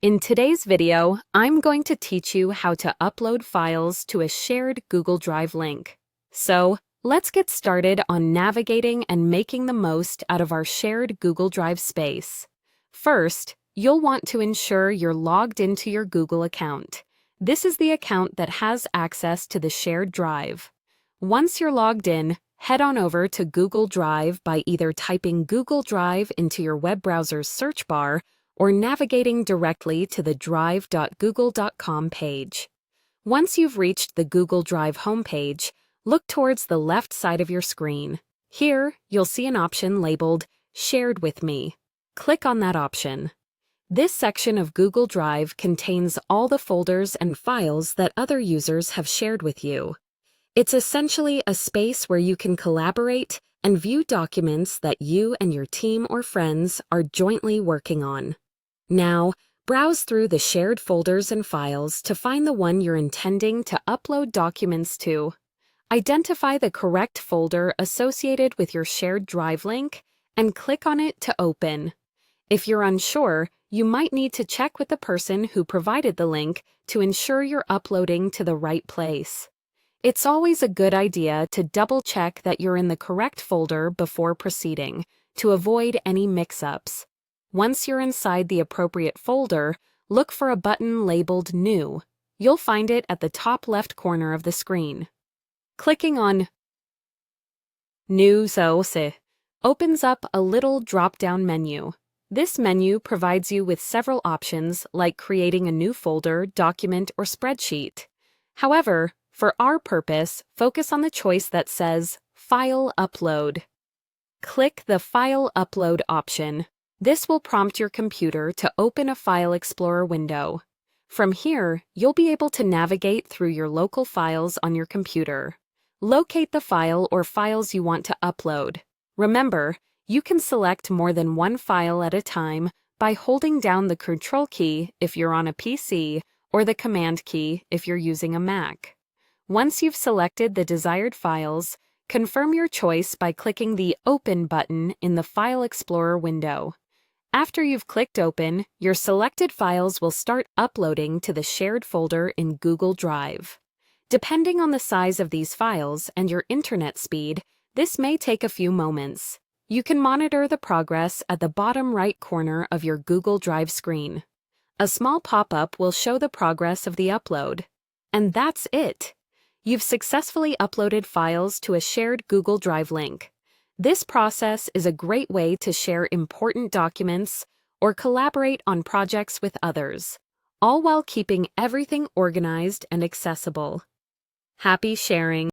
In today's video, I'm going to teach you how to upload files to a shared Google Drive link. So, let's get started on navigating and making the most out of our shared Google Drive space. First, you'll want to ensure you're logged into your Google account. This is the account that has access to the shared drive. Once you're logged in, head on over to Google Drive by either typing Google Drive into your web browser's search bar or navigating directly to the drive.google.com page. Once you've reached the Google Drive homepage, look towards the left side of your screen. Here, you'll see an option labeled Shared with Me. Click on that option. This section of Google Drive contains all the folders and files that other users have shared with you. It's essentially a space where you can collaborate and view documents that you and your team or friends are jointly working on. Now, browse through the shared folders and files to find the one you're intending to upload documents to. Identify the correct folder associated with your shared drive link and click on it to open. If you're unsure, you might need to check with the person who provided the link to ensure you're uploading to the right place. It's always a good idea to double-check that you're in the correct folder before proceeding, to avoid any mix-ups. Once you're inside the appropriate folder, look for a button labeled New. You'll find it at the top left corner of the screen. Clicking on New opens up a little drop-down menu. This menu provides you with several options like creating a new folder, document, or spreadsheet. However, for our purpose, focus on the choice that says File Upload. Click the File Upload option. This will prompt your computer to open a File Explorer window. From here, you'll be able to navigate through your local files on your computer. Locate the file or files you want to upload. Remember, you can select more than one file at a time by holding down the Control key if you're on a PC or the Command key if you're using a Mac. Once you've selected the desired files, confirm your choice by clicking the Open button in the File Explorer window. After you've clicked Open, your selected files will start uploading to the shared folder in Google Drive. Depending on the size of these files and your internet speed, this may take a few moments. You can monitor the progress at the bottom right corner of your Google Drive screen. A small pop-up will show the progress of the upload. And that's it! You've successfully uploaded files to a shared Google Drive link. This process is a great way to share important documents or collaborate on projects with others, all while keeping everything organized and accessible. Happy sharing!